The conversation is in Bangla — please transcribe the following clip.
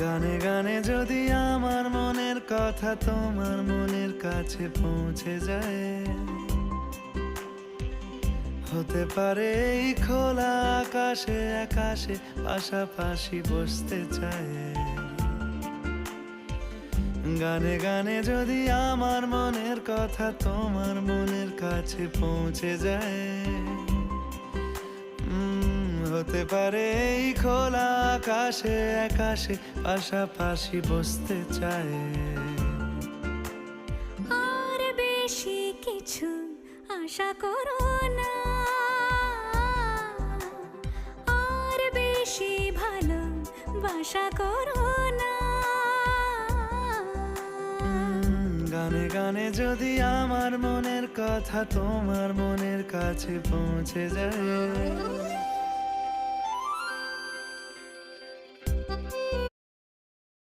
গানে গানে যদি আমার মনের কথা তোমার মনের কাছে পৌঁছে যায়, হতে পারে এই খোলা আকাশে আকাশে পাশাপাশি বসতে চায়। গানে গানে যদি আমার মনের কথা তোমার মনের কাছে পৌঁছে যায়, হতে পারে এই খোলা আকাশে আকাশে পাশাপাশি বসতে চায়। আর বেশি কিছু আশা করো না, আর বেশি ভালোবাসা করো না। গানে গানে যদি আমার মনের কথা তোমার মনের কাছে পৌঁছে যায়,